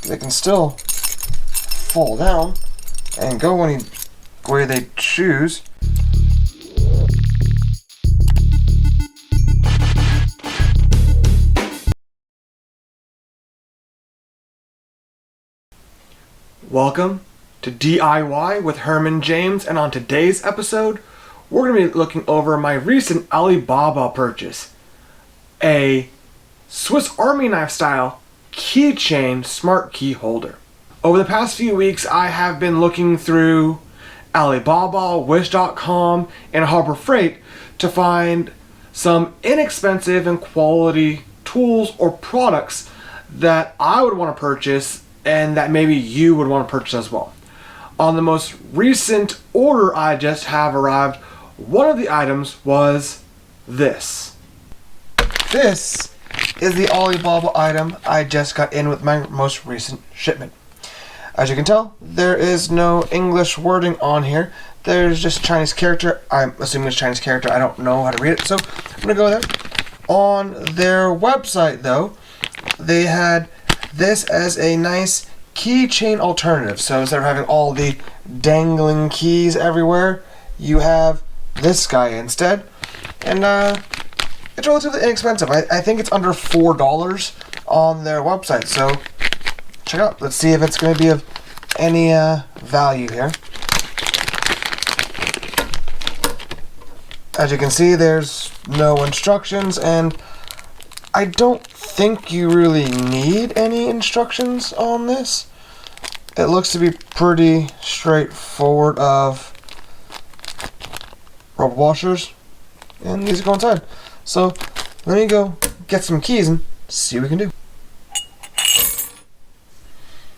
they can still fall down and go any way they choose. Welcome to DIY with Herman James, and on today's episode, we're going to be looking over my recent Alibaba purchase. A Swiss Army knife style keychain smart key holder. Over the past few weeks, I have been looking through Alibaba, Wish.com, and Harbor Freight to find some inexpensive and quality tools or products that I would want to purchase and that maybe you would want to purchase as well. On the most recent order I just have arrived, one of the items was this. This is the Alibaba item I just got in with my most recent shipment. As you can tell, there is no English wording on here. There's just Chinese character. I'm assuming it's Chinese character. I don't know how to read it, so I'm gonna go there. On their website though, they had this as a nice keychain alternative. So instead of having all the dangling keys everywhere, you have this guy instead. And it's relatively inexpensive. I think it's under $4 on their website. So check it out. Let's see if it's going to be of any value here. As you can see, there's no instructions, and I don't think you really need any instructions on this. It looks to be pretty straightforward of rubber washers, and these go inside. So let me go get some keys and see what we can do.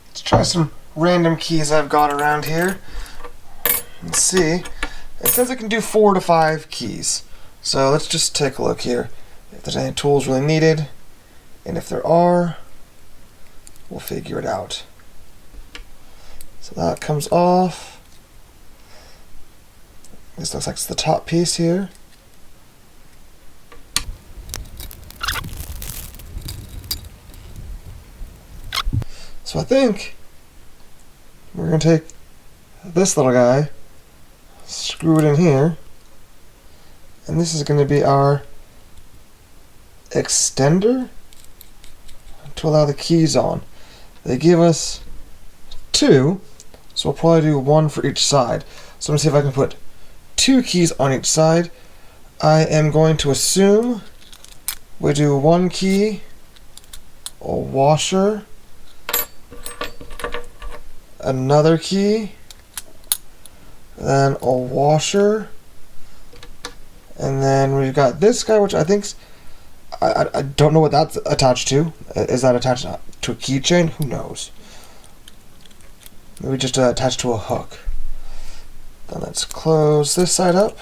Let's try some random keys I've got around here. Let's see. It says I can do 4 to 5 keys. So let's just take a look here. If there's any tools really needed, and if there are, we'll figure it out. So that comes off. This looks like it's the top piece here. So I think we're going to take this little guy, screw it in here, and this is going to be our extender to allow the keys on. They give us 2, so we'll probably do 1 for each side. So I'm going to see if I can put 2 keys on each side. I am going to assume we do 1 key, a washer, another key, then a washer, and then we've got this guy, which I think's, I don't know what that's attached to. Is that attached to a keychain? Who knows? Maybe just attached to a hook. Then let's close this side up.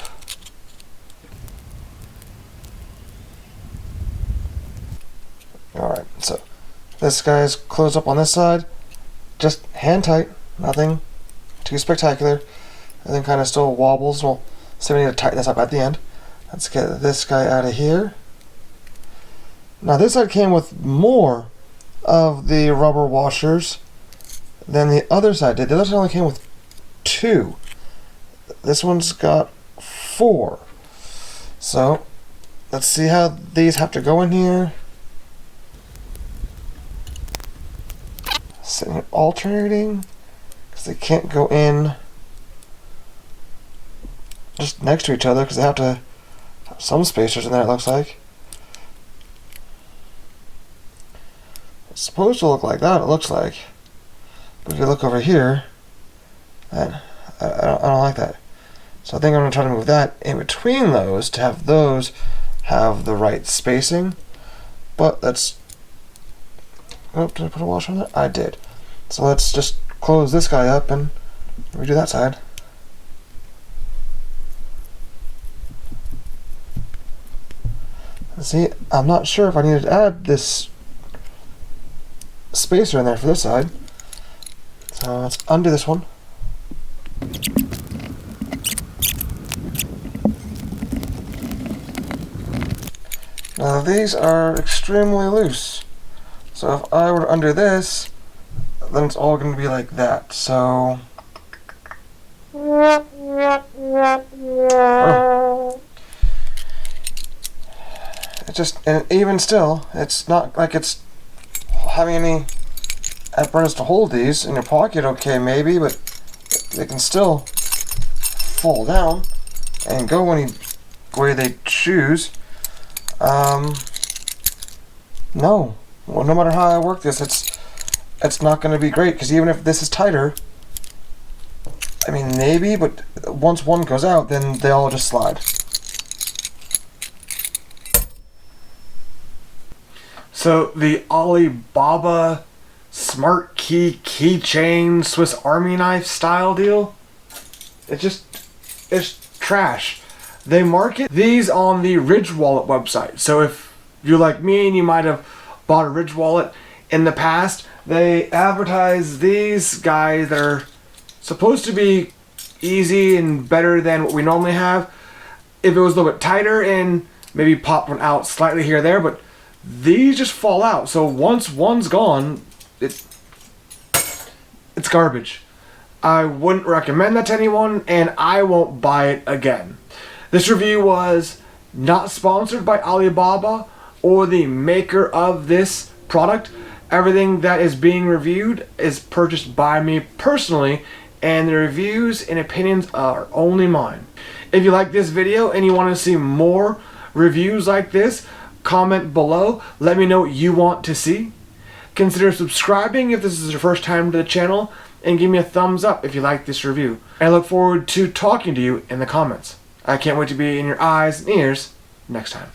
Alright, so this guy's closed up on this side. Just hand tight, nothing too spectacular. And then kind of still wobbles. We'll see if we need to tighten this up at the end. Let's get this guy out of here. Now this side came with more of the rubber washers than the other side did. The other side only came with 2. This one's got 4. So let's see how these have to go in here. Sitting here alternating because they can't go in just next to each other because they have to have some spacers in there, it looks like. It's supposed to look like that, it looks like. But if you look over here, I don't like that. So I think I'm going to try to move that in between those to have those have the right spacing. But let's... Oh, did I put a washer on that? I did. So let's just close this guy up and redo that side. See, I'm not sure if I needed to add this spacer in there for this side. So let's undo this one. Now these are extremely loose. So if I were to undo this, then it's all going to be like that. So, oh. It just, and even still, it's not like it's having any apparatus to hold these in your pocket. Okay, maybe, but they can still fall down and go any way they choose. No. Well, no matter how I work this, it's not going to be great, because even if this is tighter, I mean, maybe, but once one goes out, then they all just slide. So the Alibaba Smart Key Keychain Swiss Army Knife style deal, it's trash. They market these on the Ridge Wallet website. So if you're like me and you might have bought a Ridge Wallet in the past, they advertise these guys that are supposed to be easy and better than what we normally have. If it was a little bit tighter and maybe pop one out slightly here or there, but these just fall out. So once one's gone, it's garbage. I wouldn't recommend that to anyone, and I won't buy it again. This review was not sponsored by Alibaba or the maker of this product. Everything that is being reviewed is purchased by me personally, and the reviews and opinions are only mine. If you like this video and you want to see more reviews like this, comment below. Let me know what you want to see. Consider subscribing if this is your first time to the channel, and give me a thumbs up if you like this review. I look forward to talking to you in the comments. I can't wait to be in your eyes and ears next time.